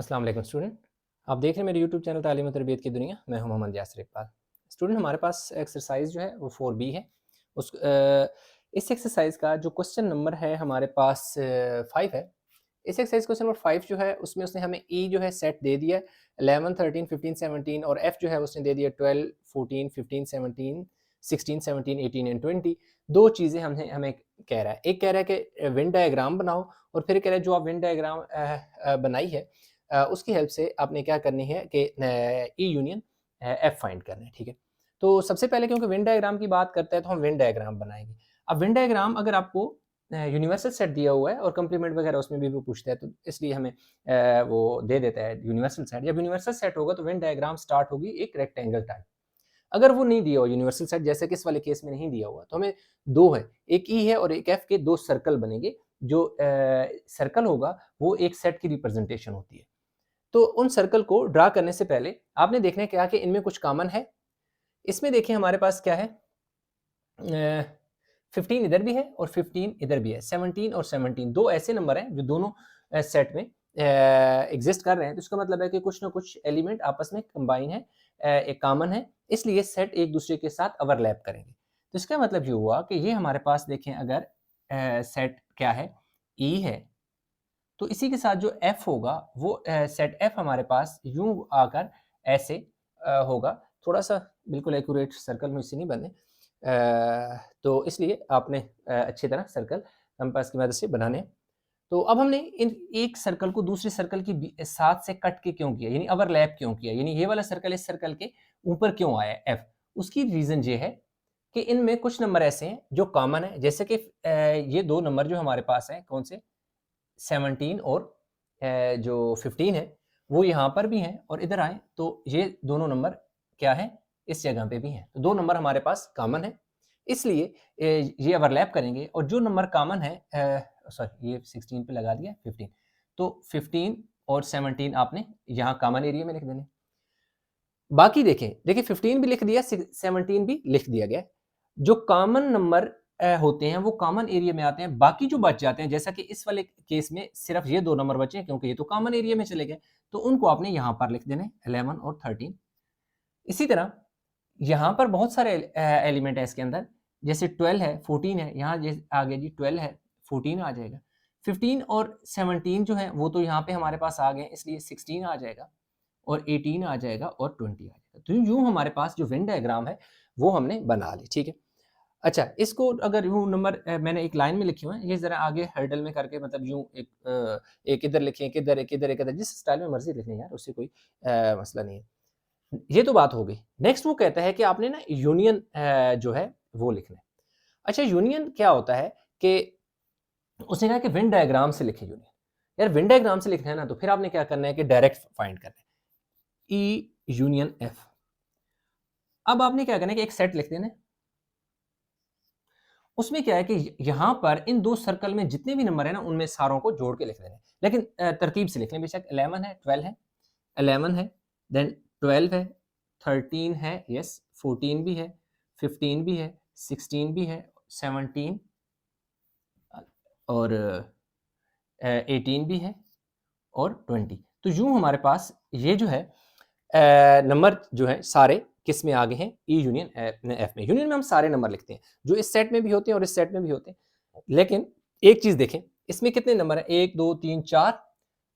अस्सलाम वालेकुम स्टूडेंट। आप देख रहे हैं मेरे यूट्यूब चैनल तालीम और तरबियत की दुनिया। मैं हूं मोहम्मद यासिर इकबाल। स्टूडेंट, हमारे पास एक्सरसाइज जो है वो 4B है। इस एक्सरसाइज का जो क्वेश्चन नंबर है हमारे पास 5 है। इस एक्सरसाइज क्वेश्चन नंबर 5 जो है उसमें उसने हमें ई जो है सेट दे दिया 11, 13, 15, 17 और एफ जो है उसने दे दिया 12, 14, 15, 17, 16, 17, 18 एंड 20। दो चीज़ें हमें हमें कह रहा है। एक कह रहा है कि विन डायग्राम बनाओ और फिर कह रहा है जो आप विन डायग्राम बनाई है उसकी हेल्प से आपने क्या करनी है कि ई यूनियन एफ फाइंड करना है। ठीक है, तो सबसे पहले क्योंकि विन डायग्राम की बात करते हैं तो हम विन डायग्राम बनाएंगे। अब विन डायग्राम अगर आपको यूनिवर्सल सेट दिया हुआ है और कंप्लीमेंट वगैरह उसमें भी वो पूछता है तो इसलिए हमें वो दे देता है यूनिवर्सल सेट। जब यूनिवर्सल सेट होगा तो विन डायग्राम स्टार्ट होगी एक रेक्टेंगल टाइप। अगर वो नहीं दिया हो यूनिवर्सल सेट, जैसे कि इस वाले केस में नहीं दिया हुआ, तो हमें दो है, एक ई है और एक एफ के दो सर्कल बनेंगे। जो सर्कल होगा वो एक सेट की रिप्रेजेंटेशन होती है। तो उन सर्कल को ड्रा करने से पहले आपने देखना है क्या कि इनमें कुछ कॉमन है। इसमें देखिए हमारे पास क्या है, 15 इधर भी है और 15 इधर भी है। 17 और 17 दो ऐसे नंबर हैं जो दोनों सेट में एग्जिस्ट कर रहे हैं। तो इसका मतलब है कि कुछ ना कुछ एलिमेंट आपस में कंबाइन है, एक कॉमन है, इसलिए सेट एक दूसरे के साथ ओवरलैप करेंगे। तो इसका मतलब ये हुआ कि ये हमारे पास देखें, अगर सेट क्या है, ई है, तो इसी के साथ जो एफ होगा वो सेट एफ हमारे पास यूं आकर ऐसे होगा। थोड़ा सा बिल्कुल एक्यूरेट सर्कल मुझसे नहीं बने, तो इसलिए आपने अच्छी तरह सर्कल कंपास की मदद से बनाने हैं। तो अब हमने इन एक सर्कल को दूसरे सर्कल की साथ से कट के क्यों किया, यानी ओवरलैप क्यों किया, यानी ये वाला सर्कल इस सर्कल के ऊपर क्यों आया एफ। उसकी रीजन ये है कि इनमें कुछ नंबर ऐसे हैं जो कॉमन है, जैसे कि ये दो नंबर जो हमारे पास हैं, कौन से, 17 और जो 15 है, वो यहाँ पर भी हैं और इधर आए तो ये दोनों नंबर क्या है, इस जगह पे भी हैं। तो दो नंबर हमारे पास कॉमन है, इसलिए ये ओवरलैप करेंगे। और जो नंबर कॉमन है, सॉरी ये 16 पे लगा दिया 15, तो 15 और 17 आपने यहाँ कॉमन एरिया में लिख देने। बाकी देखें, देखिए 15 भी लिख दिया, 17 भी लिख दिया गया। जो कॉमन नंबर होते हैं वो कॉमन एरिया में आते हैं, बाकी जो बच जाते हैं, जैसा कि इस वाले केस में सिर्फ ये दो नंबर बचे हैं क्योंकि ये तो कॉमन एरिया में चले गए, तो उनको आपने यहाँ पर लिख देने 11 और 13। इसी तरह यहाँ पर बहुत सारे एलिमेंट है इसके अंदर, जैसे 12 है, 14 है, यहाँ आ गया जी 12 है, 14 आ जाएगा। 15 और 17 जो है वो तो यहाँ पे हमारे पास आ गए, इसलिए 16 आ जाएगा और 18 आ जाएगा और 20 आ जाएगा। तो यूं हमारे पास जो वेन डायग्राम है वो हमने बना ली। ठीक है, अच्छा, इसको अगर यूं नंबर मैंने एक लाइन में लिखे हुए हैं, ये जरा आगे हर्डल में करके, मतलब यूं एक इधर लिखें, एक इधर, एक इधर, एक इधर, जिस स्टाइल में मर्जी लिख लें यार, उससे कोई मसला नहीं है। ये तो बात हो गई। नेक्स्ट वो कहता है कि आपने ना यूनियन जो है वो लिखना है। अच्छा, यूनियन क्या होता है कि उसने कहा कि वेन डायग्राम से लिखे यूनियन। यार वेन डायग्राम से लिखना है ना, तो फिर आपने क्या करना है कि डायरेक्ट फाइंड करना है, ई यूनियन एफ। अब आपने क्या करना है कि एक सेट लिख देना है। उसमें क्या है कि यहां पर इन दो सर्कल में जितने भी नंबर है ना उनमें सारों को जोड़ के लिख देना है, लेकिन तरतीब से लिख लें। बेशक 11 है, 12 है, 11 है, देन 12 है, 13 है, यस, 14 भी है, 15 भी है, 16 भी है, 17 और 18 भी है और 20। तो यूं हमारे पास ये जो है नंबर जो है सारे किस में आगे हैं, ई यूनियन एफ में। यूनियन में हम सारे नंबर लिखते हैं जो इस सेट में भी होते हैं और इस सेट में भी होते हैं। लेकिन एक चीज देखें, इसमें कितने नंबर हैं, 1 2 3 4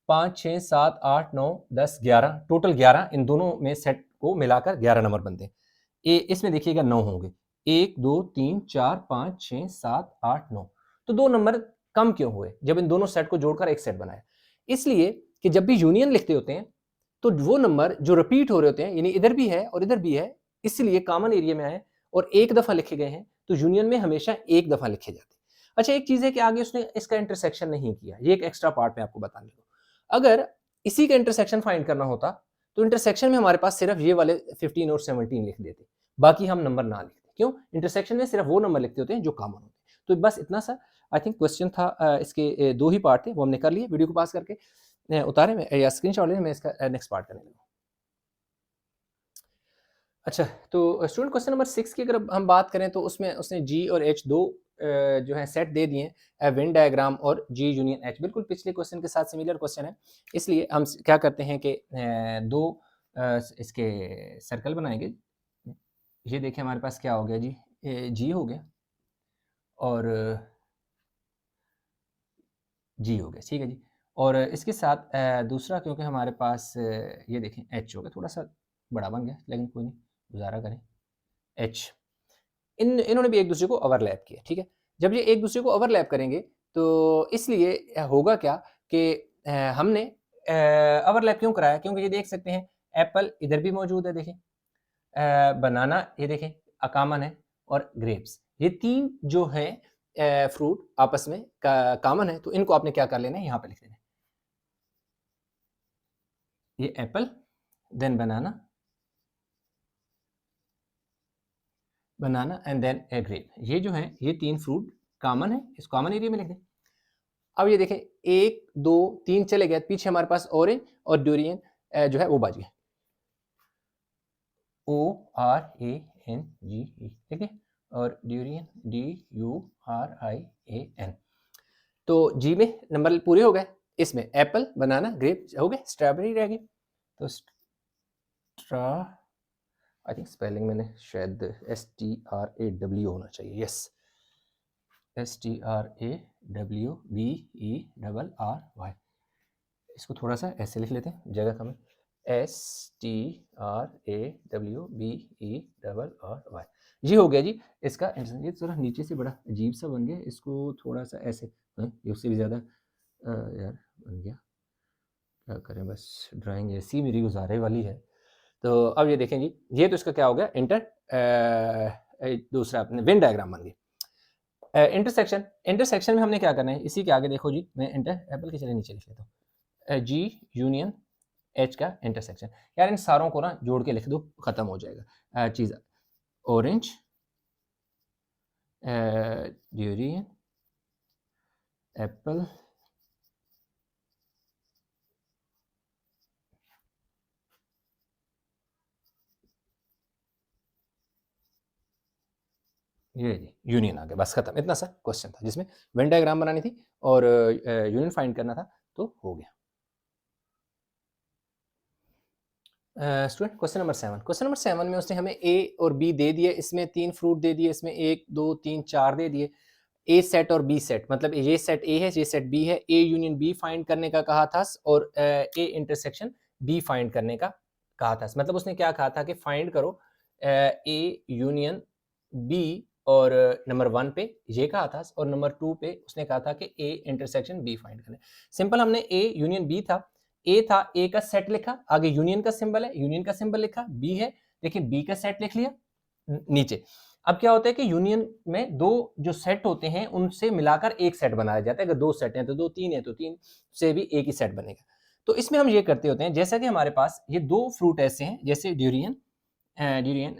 5 6 7 8 9 10 11, टोटल 11। इन दोनों में सेट को मिलाकर 11 नंबर बनते हैं। इसमें देखिएगा 9 होंगे, 1 2 3 4 5 6 7 8 9। तो दो नंबर कम क्यों हुए जब इन दोनों सेट को जोड़कर एक सेट बनाया? इसलिए कि जब भी यूनियन लिखते होते हैं तो वो नंबर जो रिपीट हो रहे होते हैं, यानी इधर भी है और इधर भी है, इसलिए कॉमन एरिया में आए और एक दफा लिखे गए हैं, तो यूनियन में हमेशा एक दफा लिखे जाते हैं। अच्छा, एक चीज है कि आगे उसने इसका इंटरसेक्शन नहीं किया, ये एक एक्स्ट्रा पार्ट में आपको बताने को। अगर इसी का इंटरसेक्शन फाइंड करना होता तो इंटरसेक्शन में हमारे पास सिर्फ ये वाले 15 और 17 लिख देते, बाकी हम नंबर ना लिखते। क्यों? इंटरसेक्शन में सिर्फ वो नंबर लिखते होते हैं जो कॉमन होते हैं। तो बस इतना सा आई थिंक क्वेश्चन था। इसके दो ही पार्ट थे, वो हमने कर लिए। वीडियो को पास करके उतारे में या स्क्रीनशॉट लें, मैं इसका नेक्स्ट पार्ट करने लगा। अच्छा, तो स्टूडेंट क्वेश्चन नंबर 6 की अगर हम बात करें तो उसमें उसने जी और एच दो जो है सेट दे दिए हैं वेन डायग्राम और जी यूनियन एच, बिल्कुल पिछले क्वेश्चन के साथ सिमिलर क्वेश्चन है, इसलिए हम क्या करते हैं कि दो इसके सर्कल बनाएंगे। ये देखिए हमारे पास क्या हो गया जी, जी हो गया और जी हो गया, ठीक है जी। और इसके साथ दूसरा, क्योंकि हमारे पास ये देखें एच हो गया, थोड़ा सा बड़ा बन गया लेकिन कोई नहीं, गुजारा करें। एच, इन्होंने भी एक दूसरे को ओवरलैप किया, ठीक है। जब ये एक दूसरे को ओवरलैप करेंगे तो इसलिए होगा क्या कि हमने ओवरलैप क्यों कराया, क्योंकि ये देख सकते हैं एप्पल इधर भी मौजूद है, देखें बनाना ये देखें कॉमन है, और ग्रेप्स, ये तीन जो है फ्रूट आपस में कॉमन है, तो इनको आपने क्या कर लेना है, यहाँ पे लिख देना है, ये apple then banana, banana and then a grape, ये जो है ये तीन फ्रूट कॉमन है, इस कॉमन एरिया में लिख दें। अब ये देखें 1 2 3 चले गए, पीछे हमारे पास ऑरेंज और ड्यूरियन जो है वो बच गए, ORANGE, ठीक है, और ड्यूरियन DURIAN। तो जी में नंबर पूरे हो गए, इसमें एप्पल बनाना ग्रेप हो गए, स्ट्रॉबेरी रह गई। तो स्ट्रा, आई थिंक स्पेलिंग मैंने शायद STRAW होना चाहिए, यस, STRAWBERRY, इसको थोड़ा सा ऐसे लिख लेते हैं, जगह कम है, STRAWBERRY, ये हो गया जी इसका आंसर। ये थोड़ा नीचे से बड़ा अजीब सा बन गया, इसको थोड़ा सा ऐसे, ये उससे भी ज़्यादा यार बन गया, क्या करें, बस ड्राइंग ऐसी मेरी गुजारे वाली है। तो अब ये देखें जी, ये तो इसका क्या हो गया, दूसरा अपने वेन डायग्राम बन गया। इंटरसेक्शन, इंटरसेक्शन में हमने क्या करना है, इसी के आगे देखो जी, मैं एप्पल के चले नीचे लिख लेता हूँ, जी यूनियन एच का इंटरसेक्शन, यार इन सारों को ना जोड़ के लिख दो, खत्म हो जाएगा चीज़। ऑरेंज ड्यूरियन एप्पल ये यूनियन आ गया, बस खत्म, इतना सा क्वेश्चन था जिसमें वेन डायग्राम बनानी थी और यूनियन फाइंड करना था, तो हो गया। Student question number 7, question number 7 में उसने हमें ए और बी दे दिए, इसमें 3 फ्रूट दे दिए, इसमें 1 2 3 4 दे दिए, ए सेट और बी सेट, मतलब ये सेट ए है, ये सेट बी है, ए यूनियन बी फाइंड करने का कहा था, और ए इंटरसेक्शन बी फाइंड करने का कहा था। मतलब उसने क्या कहा था कि फाइंड करो ए यूनियन बी, और नंबर 1 पे ये कहा था, और नंबर 2 पे उसने कहा था कि ए इंटरसेक्शन बी फाइंड करना है। सिंपल, हमने ए यूनियन बी था, ए था, ए का सेट लिखा, आगे यूनियन का सिंबल है, यूनियन का सिंबल लिखा, बी है, देखिए बी का सेट लिख लिया नीचे। अब क्या होता है कि यूनियन में दो जो सेट होते हैं उनसे मिलाकर एक सेट बनाया जाता है, अगर 2 सेट हैं तो 2, 3 है तो 3 से भी एक ही सेट बनेगा। तो इसमें हम ये करते होते हैं, जैसा कि हमारे पास ये 2 फ्रूट ऐसे हैं, जैसे ड्यूरियन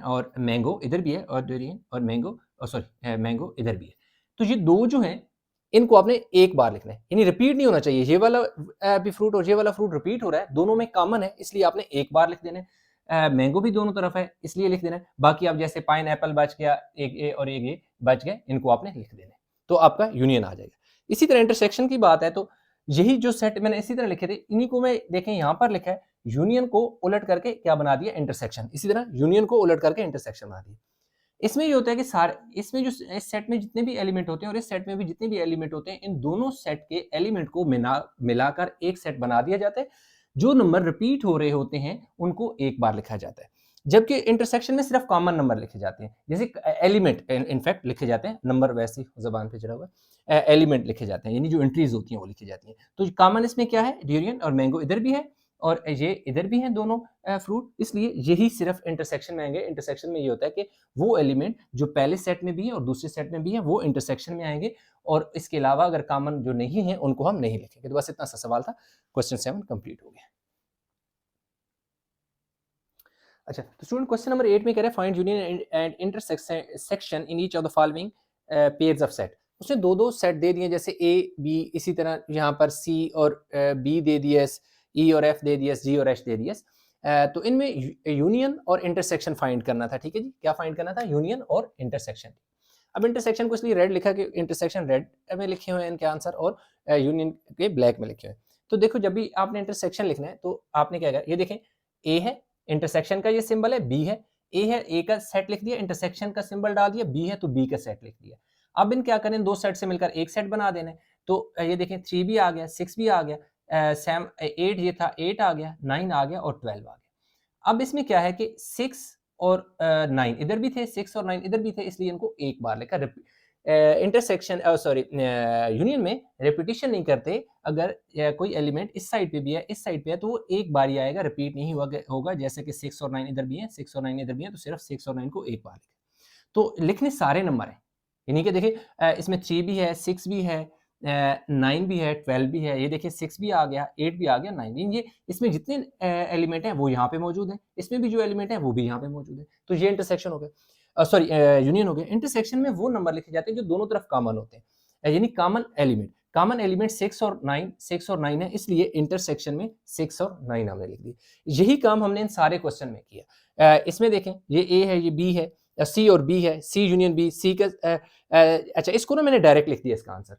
और मैंगो इधर भी है, और ड्यूरियन और मैंगो, सॉरी मैंगो इधर भी है। तो ये 2 जो हैं इनको आपने एक बार लिखना है, यानी रिपीट नहीं होना चाहिए, ये वाला भी फ्रूट और ये वाला फ्रूट रिपीट हो रहा है, दोनों में कॉमन है, इसलिए आपने एक बार लिख देना है। मैंगो भी दोनों तरफ है, इसलिए लिख देना है। बाकी आप जैसे पाइन एप्पल बच गया, एक ए और एक ए बच गए, इनको आपने लिख देना है, तो आपका यूनियन आ जाएगा। इसी तरह इंटरसेक्शन की बात है, तो यही जो सेट मैंने इसी तरह लिखे थे, इन्हीं को मैं देखें यहाँ पर लिखा है, यूनियन को उलट करके क्या बना दिया, इंटरसेक्शन। इसी तरह यूनियन को उलट करके इंटरसेक्शन बना दिया। इसमें ये होता है कि सारे, इसमें जो इस सेट में जितने भी एलिमेंट होते हैं और इस सेट में भी जितने भी एलिमेंट होते हैं, इन दोनों सेट के एलिमेंट को मिलाकर एक सेट बना दिया जाता है। जो नंबर रिपीट हो रहे होते हैं उनको एक बार लिखा जाता है, जबकि इंटरसेक्शन में सिर्फ कॉमन नंबर लिखे जाते हैं, जैसे एलिमेंट इनफैक्ट लिखे जाते हैं, नंबर वैसे ही जबान पे चढ़ा हुआ है, एलिमेंट लिखे जाते हैं, यानी जो एंट्रीज होती हैं वो लिखी जाती हैं। तो कॉमन इसमें क्या है, ड्यूरियन और मैंगो इधर भी है और ये इधर भी हैं दोनों फ्रूट, इसलिए यही सिर्फ इंटरसेक्शन में आएंगे। इंटरसेक्शन में ये होता है कि वो एलिमेंट जो पहले सेट में भी है और दूसरे सेट में भी है वो इंटरसेक्शन में आएंगे, और इसके अलावा अगर कॉमन जो नहीं है उनको हम नहीं लिखेंगे। तो बस इतना सा सवाल था, क्वेश्चन 7 कंप्लीट हो गया। अच्छा, तो स्टूडेंट क्वेश्चन नंबर 8 में कह रहे हैं find union and intersection in each of the following pairs of set. उसने दो दो सेट दे दिए, जैसे ए बी, इसी तरह यहाँ पर सी और बी दे दिए, ई और एफ दे दिए, जी और एच दे दिए। तो इनमें यूनियन और इंटरसेक्शन फाइंड करना था, ठीक है जी, क्या फाइंड करना था, यूनियन और इंटरसेक्शन। अब इंटरसेक्शन को इसलिए रेड लिखा कि इंटरसेक्शन रेड में लिखे हुए हैं इनके आंसर और यूनियन के ब्लैक में लिखे हुए हैं। तो देखो जब भी आपने इंटरसेक्शन लिखना है तो आपने क्या किया, ये देखें ए है, इंटरसेक्शन का ये सिंबल है, बी है, ए है, ए का सेट लिख दिया, इंटरसेक्शन का सिंबल डाल दिया, बी है तो बी का सेट लिख दिया। अब इन क्या करें, दो सेट से मिलकर एक सेट बना देना है। तो ये देखें 3 भी आ गया, 6 भी आ गया, 8 ये था, 8 आ गया, 9 आ गया और 12 आ गया। अब इसमें क्या है कि 6 और 9 इधर भी थे, 6 और 9 इधर भी थे, इसलिए इनको एक बार लिखा। इंटरसेक्शन सॉरी यूनियन में रिपीटिशन नहीं करते। अगर कोई एलिमेंट इस साइड पे भी है, इस साइड पे है, तो वो एक बार ही आएगा, रिपीट नहीं होगा। जैसे कि 6 और 9 इधर भी है, 6 और 9 इधर भी है, तो सिर्फ 6 और 9 को एक बार लिखें। तो लिखने सारे नंबर हैं, यानी कि देखिए इसमें 3 भी है, 6 भी है, 9 भी है, 12 भी है। ये देखिए 6 भी आ गया, 8 भी आ गया, 9 भी। ये इसमें जितने एलिमेंट हैं वो यहाँ पे मौजूद हैं, इसमें भी जो एलिमेंट है वो भी यहाँ पे मौजूद है। तो ये इंटरसेक्शन हो गया, सॉरी यूनियन हो गया। इंटरसेक्शन में वो नंबर लिखे जाते हैं जो दोनों तरफ कॉमन होते हैं, यानी कॉमन एलिमेंट। कॉमन एलिमेंट 6 और 9 है, इसलिए इंटरसेक्शन में 6 और 9 हमने लिख दी। यही काम हमने इन सारे क्वेश्चन में किया। इसमें देखें ये ए है, ये बी है, सी और बी है, सी यूनियन बी, सी का अच्छा इसको ना मैंने डायरेक्ट लिख दिया इसका आंसर।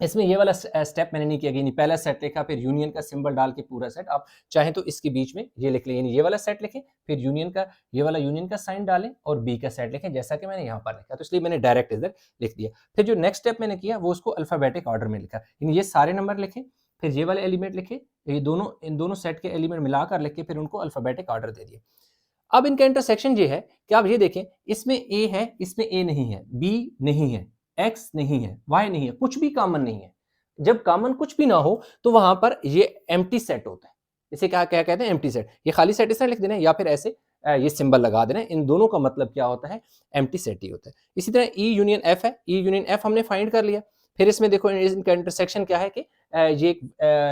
इसमें ये वाला स्टेप मैंने नहीं किया कि पहला सेट लिखा, फिर यूनियन का सिंबल डाल के पूरा सेट। आप चाहें तो इसके बीच में ये लिख लें, यानी ये वाला सेट लिखें, फिर यूनियन का ये वाला यूनियन का साइन डालें और बी का सेट लिखें, जैसा कि मैंने यहाँ पर लिखा। तो इसलिए मैंने डायरेक्ट इधर लिख दिया। फिर जो नेक्स्ट स्टेप मैंने किया वो उसको अल्फाबेटिक ऑर्डर में लिखा, यानी ये सारे नंबर लिखे, फिर ये वाले एलिमेंट लिखे, ये दोनों इन दोनों सेट के एलिमेंट मिलाकर लिख के फिर उनको अल्फाबेटिक ऑर्डर दे दिए। अब इनका इंटरसेक्शन ये है कि आप ये देखें, इसमें ए है, इसमें ए नहीं है, बी नहीं है, एक्स नहीं है, वाई नहीं है, कुछ भी कॉमन नहीं है। जब कॉमन कुछ भी ना हो तो वहां पर ये एम्प्टी सेट होता है। इसे क्या क्या कहते हैं, एम्प्टी सेट। ये खाली सेट इस तरह लिख देना है या फिर ऐसे ये सिंबल लगा देना है। इन दोनों का मतलब क्या होता है, एम्प्टी सेट ही होता है। इसी तरह ई यूनियन एफ है, ई यूनियन एफ हमने फाइंड कर लिया। फिर इसमें देखो इनका इंटरसेक्शन क्या है कि ये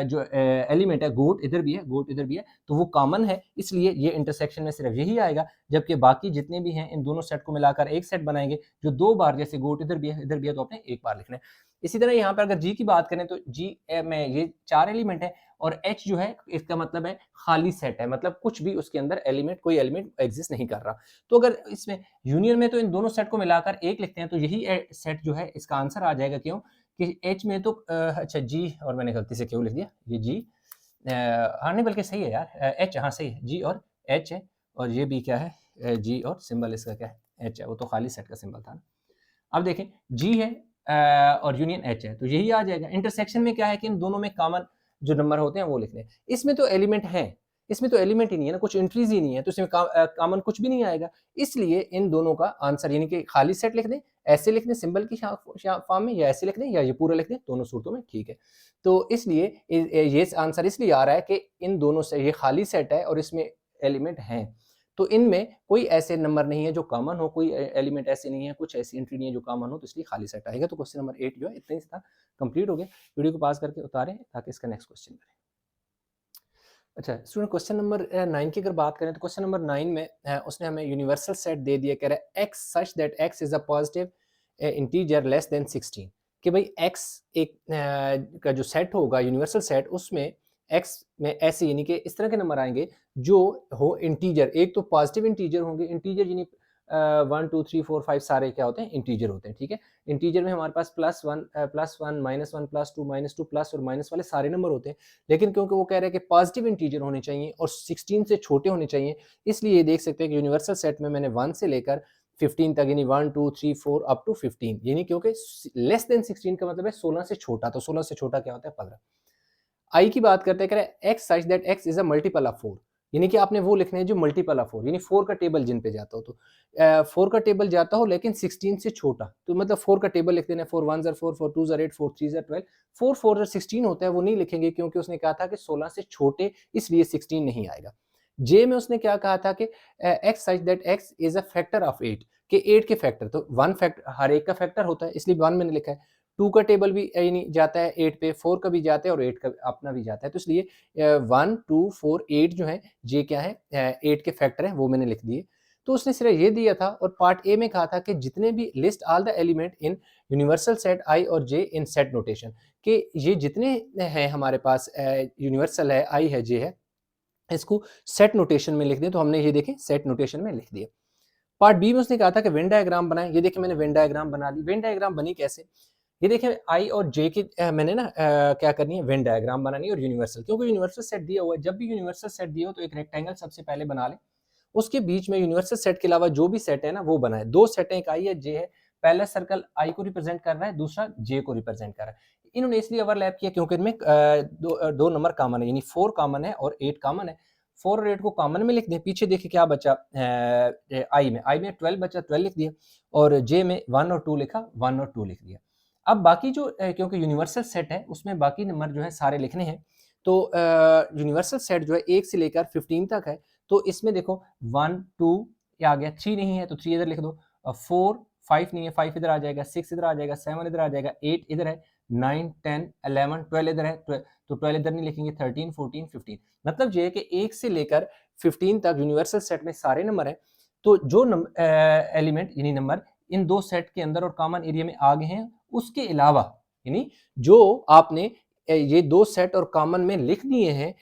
जो एलिमेंट है, गोट इधर भी है, गोट इधर भी है, तो वो कॉमन है, इसलिए ये इंटरसेक्शन में सिर्फ यही आएगा। जबकि बाकी जितने भी हैं इन दोनों सेट को मिलाकर एक सेट बनाएंगे जो दो बार, जैसे गोट इधर भी है, इधर भी है, तो आपने एक बार लिखना है। इसी तरह यहाँ पर अगर जी की बात करें तो जी में ये 4 एलिमेंट है और एच जो है इसका मतलब है खाली सेट है, मतलब कुछ भी उसके अंदर एलिमेंट, कोई एलिमेंट एग्जिस्ट नहीं कर रहा। तो अगर इसमें यूनियन में तो इन दोनों सेट को मिलाकर एक लिखते हैं तो यही सेट जो है इसका आंसर आ जाएगा। क्यों कि एच में तो अच्छा जी, और मैंने गलती से क्यों लिख दिया ये जी, हाँ नहीं बल्कि सही है यार, एच, हाँ सही है, जी और एच है। और ये भी क्या है, जी और सिंबल इसका क्या है, एच है, वो तो खाली सेट का सिंबल था ना। अब देखें जी है और यूनियन एच है, तो यही आ जाएगा। इंटरसेक्शन में क्या है कि इन दोनों में कॉमन जो नंबर होते हैं वो लिखने हैं। इसमें तो एलिमेंट है, इसमें तो एलिमेंट ही नहीं है ना, कुछ एंट्रीज ही नहीं है, तो इसमें कॉमन कुछ भी नहीं आएगा। इसलिए इन दोनों का आंसर यानी कि खाली सेट लिख दें, ऐसे लिख दें सिंबल की फॉर्म में, या ऐसे लिख दें या ये पूरा लिख दें, दोनों सूरतों में ठीक है। तो इसलिए ये आंसर इसलिए आ रहा है कि इन दोनों से ये खाली सेट है और इसमें एलिमेंट हैं, तो इनमें कोई ऐसे नंबर नहीं है जो कॉमन हो, कोई एलिमेंट ऐसे नहीं है, कुछ ऐसी एंट्री नहीं है जो कॉमन हो, तो इसलिए खाली सेट आएगा। तो क्वेश्चन नंबर 8 जो है इतना ही था, कंप्लीट हो गया। वीडियो को पास करके उतारें ताकि इसका नेक्स्ट क्वेश्चन करें। अच्छा स्टूडेंट, क्वेश्चन नंबर 9 की अगर बात करें तो क्वेश्चन नंबर 9 में उसने हमें यूनिवर्सल सेट दे दिया, कह रहा है x such that x is a positive integer less than 16, कि भाई एक्स एक का जो सेट होगा यूनिवर्सल सेट, उसमें एक्स में ऐसे यानी कि इस तरह के नंबर आएंगे जो हो इंटीजर। एक तो पॉजिटिव इंटीजर होंगे, इंटीजर यानी 1 2 3 4 5 सारे क्या होते हैं, इंटीजर होते हैं, ठीक है। इंटीजर में हमारे पास +1 +1 -1 +2 -2 प्लस और माइनस वाले सारे नंबर होते हैं। लेकिन क्योंकि वो कह रहे हैं कि पॉजिटिव इंटीजर होने चाहिए और 16 से छोटे होने चाहिए, इसलिए ये देख सकते हैं कि यूनिवर्सल सेट में मैंने 1 से लेकर 15 तक यानी 1 2 3 4 अप टू 15, यानी क्योंकि लेस देन 16 का मतलब है 16 से छोटा, तो 16 से छोटा क्या होता है, 15। आई की बात करते हैं, कह रहे हैं x such that x is a multiple of 4, यानी कि आपने वो लिखने हैं जो मल्टीपल ऑफ 4, यानी 4 का टेबल जिन पे जाता हो, तो 4 का टेबल जाता हो लेकिन 16 से छोटा, तो मतलब 4 का टेबल लिख देना है, 4 1 4 4 2 8 4 3 12, 4 4 16 होता है वो नहीं लिखेंगे क्योंकि उसने कहा था कि 16 से छोटे, इसलिए 16 नहीं आएगा। जे में उसने क्या कहा था कि x such that x is a factor of 8, कि 8 के फैक्टर, तो 1 फैक्टर हर एक का फैक्टर होता है, इसलिए 1 मैंने लिखा है। 2 का टेबल भी यानी जाता है 8 पे, 4 का भी जाता है और 8 का अपना भी जाता है, तो इसलिए 1 2 4 8 जो है जे क्या है 8 के फैक्टर हैं, वो मैंने लिख दिए। तो उसने सिर्फ ये दिया था और पार्ट ए में कहा था कि जितने भी list all the element in universal set I और जे इन सेट नोटेशन, कि ये जितने हैं हमारे पास यूनिवर्सल है, आई है, जे है, इसको सेट नोटेशन में लिख दें। तो हमने ये देखें सेट नोटेशन में लिख दिया। पार्ट बी में उसने कहा था कि वेन डायग्राम बनाएं। ये देखिए मैंने वेन डायग्राम बना ली। वेन डायग्राम बनी कैसे? ये देखिए आई और जे की मैंने ना क्या करनी है, वेन डायग्राम बनानी है और यूनिवर्सल, क्योंकि यूनिवर्सल सेट दिया हुआ है। जब भी यूनिवर्सल सेट दिया हो तो एक रेक्टेंगल सबसे पहले बना ले, उसके बीच में यूनिवर्सल सेट के अलावा जो भी सेट है ना वो बनाए। दो सेट है, एक आई है, जे है। पहला सर्कल आई को रिप्रेजेंट कर रहा है, दूसरा जे को रिप्रेजेंट कर रहा है। इन्होंने इसलिए ओवरलैप किया क्योंकि इनमें दो नंबर कॉमन है, यानी 4 कॉमन है और 8 कॉमन है। 4 और 8 को कॉमन में लिख दें। पीछे देखिए क्या बचा आई में 12 बचा, 12 लिख दिया, और जे में 1 और 2 लिखा, 1 और 2 लिख दिया। अब बाकी जो क्योंकि यूनिवर्सल सेट है उसमें बाकी नंबर जो है सारे लिखने हैं, तो यूनिवर्सल सेट जो है 1 से लेकर 15 तक है। तो इसमें देखो 1 2 ये आ गया, 3 नहीं है तो 3 इधर लिख दो, 4 5 नहीं है, 5 इधर आ जाएगा, 6 इधर आ जाएगा, 7 इधर आ जाएगा, 8 इधर है, 9 10 11 12 इधर है, तो 12 इधर नहीं लिखेंगे, 13 14 15। मतलब ये है कि 1 से लेकर 15 तक यूनिवर्सल सेट में सारे नंबर हैं। तो जो एलिमेंट यानी नंबर इन दो सेट के अंदर और कॉमन एरिया में आ गए हैं, उसके अलावा यानी जो आपने ये दो सेट और कॉमन में लिख दिए हैं,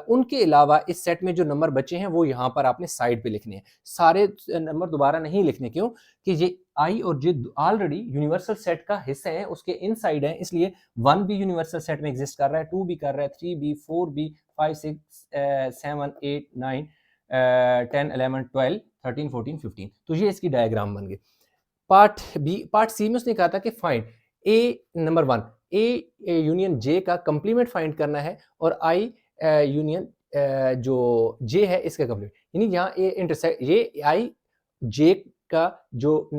उनके अलावा इस सेट में जो नंबर बचे हैं वो यहाँ पर आपने साइड पे लिखने हैं। सारे नंबर दोबारा नहीं लिखने, क्यों कि ये आई और जे ऑलरेडी यूनिवर्सल सेट का हिस्सा है, उसके इनसाइड है, इसलिए 1 भी यूनिवर्सल सेट में एग्जिस्ट कर रहा है, 2 भी कर रहा है, 3 भी, 4 भी, 5 6 7 8 9 10 11 12 13 14 15। तो ये इसकी डायग्राम बन गई। पार्ट सी में उसने कहा था कि find a number 1 a union J का कंप्लीमेंट फाइंड करना है, और आई यूनियन जो जे है इसका कंप्लीमेंट, यानी यहाँ ए इंटरसेक्ट ये आई जे का जो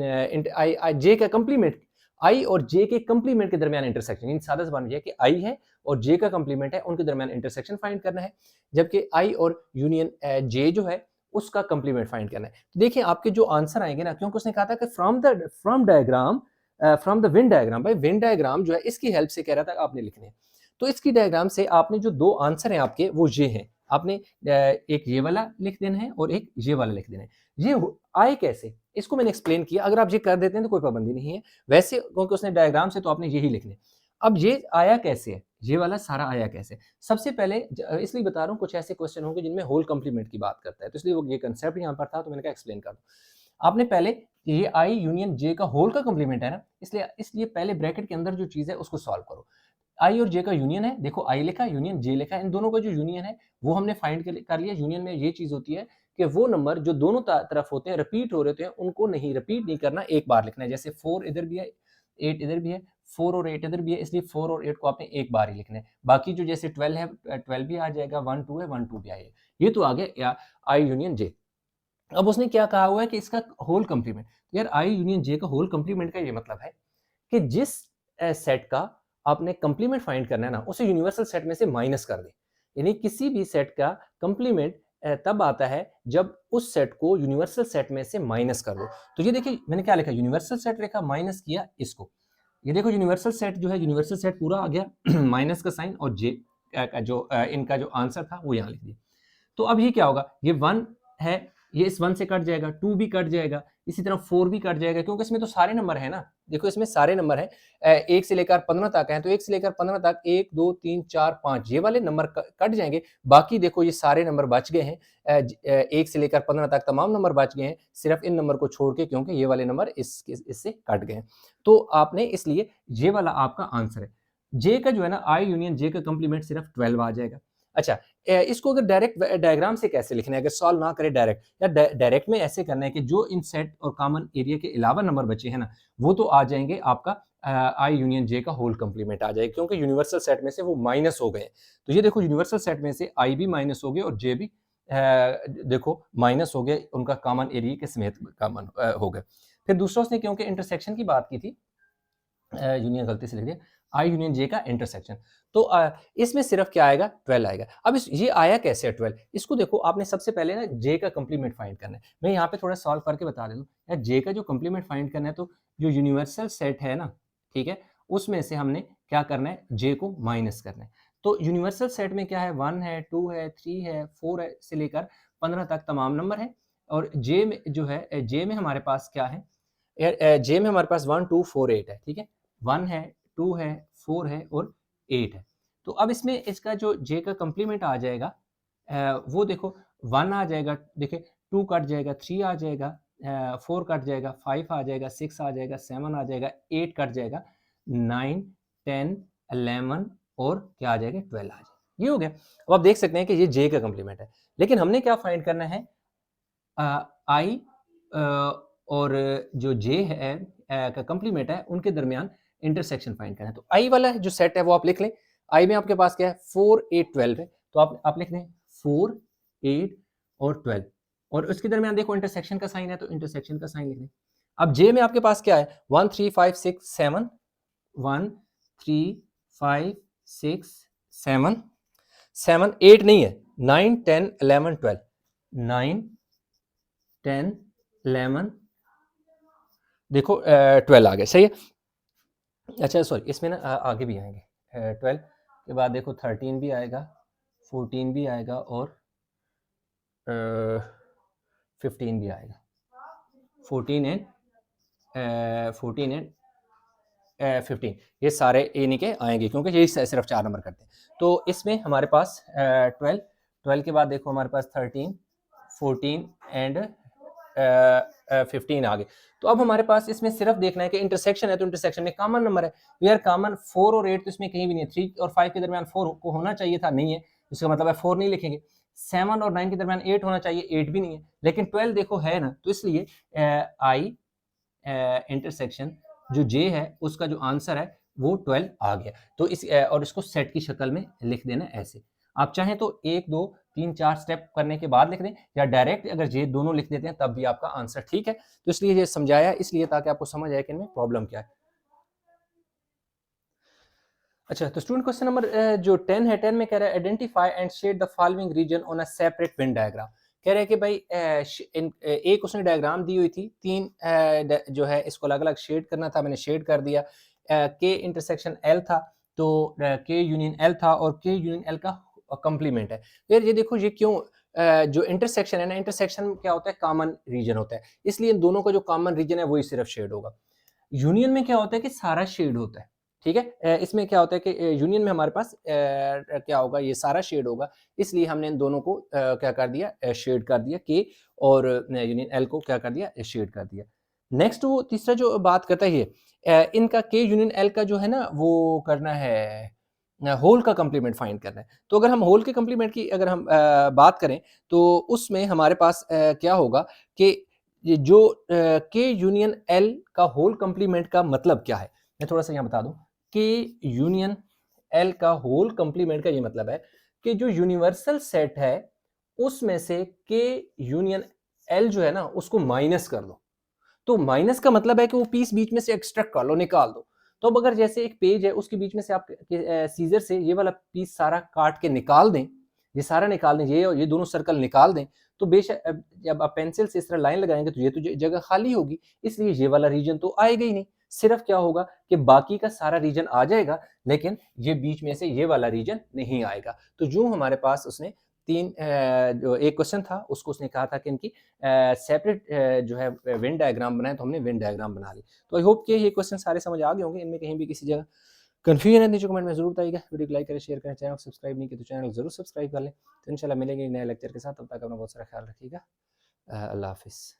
आई जे का कंप्लीमेंट, आई और जे के कंप्लीमेंट के दरमियान इंटरसेक्शन, यानी सादा ज़बान में कि आई है और जे का कंप्लीमेंट है, उनके दरमियान इंटरसेक्शन फाइंड करना है, जबकि आई और यूनियन जे जो है उसका कंप्लीमेंट फाइंड करना है। तो देखिए आपके जो आंसर आएंगे ना, क्योंकि उसने कहा था कि from diagram from the Venn diagram, भाई वेन डायग्राम जो है इसकी हेल्प से कह रहा था आपने लिखने हैं। तो इसकी डायग्राम से आपने जो दो आंसर हैं आपके वो ये हैं, आपने एक ये वाला लिख देना है और एक ये वाला लिख देना है। ये आए कैसे, इसको मैंने एक्सप्लेन किया, अगर आप ये कर देते हैं तो कोई पाबंदी नहीं है, वैसे क्योंकि उसने डायग्राम से तो आपने यही लिखने। अब ये आया कैसे है, ये वाला सारा आया कैसे? सबसे पहले इसलिए बता रहा हूँ, कुछ ऐसे क्वेश्चन होंगे जिनमें होल कंप्लीमेंट की बात करता है, तो इसलिए वो ये कंसेप्ट यहाँ पर था, तो मैंने कहा एक्सप्लेन कर दो। आपने पहले ये आई यूनियन जे का होल का कंप्लीमेंट है ना, इसलिए पहले ब्रैकेट के अंदर जो चीज है उसको सॉल्व करो। आई और जे का यूनियन है, देखो आई लिखा, यूनियन जे लिखा, इन दोनों का जो यूनियन है वो हमने फाइंड कर लिया। यूनियन में ये चीज होती है कि वो नंबर जो दोनों तरफ होते हैं, रिपीट हो रहे होते हैं, उनको नहीं रिपीट नहीं करना, एक बार लिखना है। जैसे 4 इधर भी है, 8 इधर भी है, 4 और 8 इधर भी है, इसलिए 4 और 8 को आपने एक बार ही लिखना है। बाकी जो जैसे 12 है, 12 भी आ जाएगा, 1 2 है, 1 2 भी आएगा। ये तो आ गया आई यूनियन जे। अब उसने क्या कहा हुआ है कि इसका होल कंप्लीमेंट, यार आई यूनियन जे का होल कंप्लीमेंट का ये मतलब है कि जिस सेट का आपने कंप्लीमेंट फाइंड करना है ना, उसे यूनिवर्सल सेट में से माइनस कर दें। यानी किसी भी सेट का कंप्लीमेंट तब आता है जब उस सेट को यूनिवर्सल सेट में से माइनस कर दो। तो ये देखिए मैंने क्या लिखा, यूनिवर्सल सेट लिखा, माइनस किया इसको। ये देखो यूनिवर्सल सेट जो है, यूनिवर्सल सेट पूरा आ गया माइनस का साइन, और जे का जो इनका जो आंसर था वो यहाँ लिख दिया। तो अब ये क्या होगा, ये 1 है, ये इस 1 से कट जाएगा, 2 भी कट जाएगा, इसी तरह 4 भी कट जाएगा, क्योंकि इसमें तो सारे नंबर है ना। देखो इसमें सारे नंबर हैं, 1 से लेकर 15 तक हैं, तो 1 से लेकर 15 तक 1 2 3 4 5 ये वाले नंबर कट जाएंगे। बाकी देखो ये सारे नंबर बच गए हैं, 1 से लेकर 15 तक तमाम नंबर बच गए हैं, सिर्फ इन नंबर को छोड़ के, क्योंकि ये वाले नंबर इससे कट गए हैं। तो आपने इसलिए ये वाला आपका आंसर है। जे का जो है ना, आई यूनियन जे का कंप्लीमेंट सिर्फ 12 आ जाएगा। अच्छा, इसको अगर डायरेक्ट डायग्राम से कैसे लिखना है, अगर सॉल्व ना करें डायरेक्ट, या डायरेक्ट में ऐसे करना है कि जो इन सेट और कॉमन एरिया के अलावा नंबर बचे हैं ना, वो तो आ जाएंगे आपका आई यूनियन जे का होल कंप्लीमेंट आ जाएगा, क्योंकि यूनिवर्सल सेट में से वो माइनस हो गए। तो ये देखो यूनिवर्सल सेट में से आई भी माइनस हो गए और जे भी देखो माइनस हो गए, उनका कॉमन एरिया के समेत कॉमन हो गए। फिर दूसरा उसने क्योंकि इंटरसेक्शन की बात की थी, यूनियन गलती से लिख दिया, आई यूनियन जे का इंटरसेक्शन, तो इसमें सिर्फ क्या आएगा, 12 आएगा। अब ये आया कैसे है 12, इसको देखो आपने सबसे पहले ना जे का कंप्लीमेंट फाइंड करना है। मैं यहाँ पे थोड़ा सॉल्व करके बता देता हूँ यार, जे का जो कंप्लीमेंट फाइंड करना है, तो जो यूनिवर्सल सेट है ना, ठीक है, उसमें से हमने क्या करना है, जे को माइनस करना है। तो यूनिवर्सल सेट में क्या है, 1 है, 2 है, 3 है, 4 है, से लेकर 15 तक तमाम नंबर है, और जे में जो है, जे में हमारे पास क्या है, जे में हमारे पास 1 2 4 8 है, ठीक है, 1 है, 2 है, 4 है और 8 है। तो अब इसमें इसका जो जे का कंप्लीमेंट आ जाएगा, वो देखो 1 आ जाएगा, देखिए 2 कट जाएगा, 3 आ जाएगा, 4 कट जाएगा, 5 आ जाएगा, 6 आ जाएगा, 7 आ जाएगा, 8 कट जाएगा, 9, 10, 11 और क्या आ जाएगा, 12 आ जाएगा। ये हो गया। अब आप देख सकते हैं कि ये जे का कंप्लीमेंट है, लेकिन हमने क्या फाइंड करना है, आई और जो जे है का कंप्लीमेंट है, उनके दरमियान इंटरसेक्शन फाइंड करना है। तो आई वाला जो सेट है वो आप लिख लें। आई में आपके पास क्या है, 4, 8, 12 है, तो आप लिख लें 4, 8 और 12, और उसके दरमियान देखो इंटरसेक्शन का साइन है, तो इंटरसेक्शन का साइन लिख लें। अब जे में आपके पास क्या है, 1, 3, 5, 6, 7, 1, 3, 5, 6, 7, 7, 8 नहीं है, 9, 10, 11, 12, 9, 10, 11, देखो 12 आ गए, सही है। अच्छा सॉरी, इसमें ना आगे भी आएंगे, 12 के बाद देखो 13 भी आएगा, 14 भी आएगा और 15 भी आएगा, 14 एंड 15, ये सारे यानी के आएंगे, क्योंकि ये सिर्फ 4 नंबर करते हैं। तो इसमें हमारे पास 12 के बाद देखो हमारे पास 13, 14 एंड 15 आ गए। तो अब हमारे पास इसमें सिर्फ देखना है कि इंटरसेक्शन है, तो इंटरसेक्शन में कॉमन नंबर है, यार कॉमन 4 और 8 तो इसमें कहीं भी नहीं है। 3 और 5 के दरमियान 4 को होना चाहिए था, नहीं है, इसका मतलब है 4 नहीं लिखेंगे। 7 और 9 के दरमियान 8 होना चाहिए, 8 भी नहीं है, लेकिन 12 देखो है ना, तो इसलिए आई इंटरसेक्शन जो जे है उसका जो आंसर है वो 12 आ गया। तो इस और इसको सेट की शक्ल में लिख देना ऐसे। आप चाहें तो 1, 2, 3, 4 स्टेप करने के बाद लिख दें, या डायरेक्ट अगर जे दोनों लिख देते हैं तब भी आपका आंसर ठीक है। तो इसलिए ये समझाया इसलिए ताकि आपको समझ आए कि इनमें प्रॉब्लम क्या है। अच्छा, तो स्टूडेंट क्वेश्चन नंबर जो 10 है, 10 में कह रहा है identify and shade the following region on a separate Venn diagram. कह रहे हैं कि भाई एक उसने डायग्राम दी हुई थी, 3 जो है इसको अलग अलग शेड करना था, मैंने शेड कर दिया। के इंटरसेक्शन एल था, तो के यूनियन एल था, और के यूनियन एल का कंप्लीमेंट है। फिर ये देखो ये क्यों, जो इंटरसेक्शन है ना, इंटरसेक्शन क्या होता है, कॉमन रीजन होता है, इसलिए इन दोनों का जो कॉमन रीजन है वही सिर्फ शेड होगा। यूनियन में क्या होता है कि सारा शेड होता है, ठीक है। इसमें क्या होता है कि यूनियन में हमारे पास क्या होगा, ये सारा शेड होगा, इसलिए हमने इन दोनों को क्या कर दिया, शेड कर दिया, के और यूनियन एल को क्या कर दिया, शेड कर दिया। नेक्स्ट वो तीसरा जो बात करता है ये, इनका के यूनियन एल का जो है ना वो करना है, होल का कंप्लीमेंट फाइंड करना है। तो अगर हम होल के कंप्लीमेंट की अगर हम बात करें, तो उसमें हमारे पास क्या होगा कि ये जो के यूनियन एल का होल कंप्लीमेंट का मतलब क्या है, मैं थोड़ा सा यहाँ बता दूं। के यूनियन एल का होल कंप्लीमेंट का ये मतलब है कि जो यूनिवर्सल सेट है उसमें से के यूनियन एल जो है ना उसको माइनस कर दो। तो माइनस का मतलब है कि वो पीस बीच में से एक्सट्रैक्ट कर लो, निकाल दो। तो अब अगर जैसे एक पेज है उसके बीच में से आप सीजर से ये वाला पीस सारा काट के निकाल दें, ये सारा निकाल दें, ये और ये दोनों सर्कल निकाल दें, तो बेशक जब आप पेंसिल से इस तरह लाइन लगाएंगे तो ये तो जगह खाली होगी, इसलिए ये वाला रीजन तो आएगा ही नहीं। सिर्फ क्या होगा कि बाकी का सारा रीजन आ जाएगा, लेकिन ये बीच में से ये वाला रीजन नहीं आएगा। तो जो हमारे पास उसने जो एक क्वेश्चन था उसको उसने कहा था कि इनकी सेपरेट जो है वेन डायग्राम बनाए, तो हमने वेन डायग्राम बना ली। तो आई होप कि ये क्वेश्चन सारे समझ आ गए होंगे, इनमें कहीं भी किसी जगह कंफ्यूजन है नीचे कमेंट में जरूर बताइएगा। वीडियो को लाइक करें, शेयर करें, चैनल को सब्सक्राइब नहीं किया तो चैनल जरूर सब्सक्राइब कर लें। तो इंशाल्लाह मिलेंगे नए लेक्चर के साथ, तब तक अपना बहुत सारा ख्याल रखिएगा। अल्लाह हाफिज़।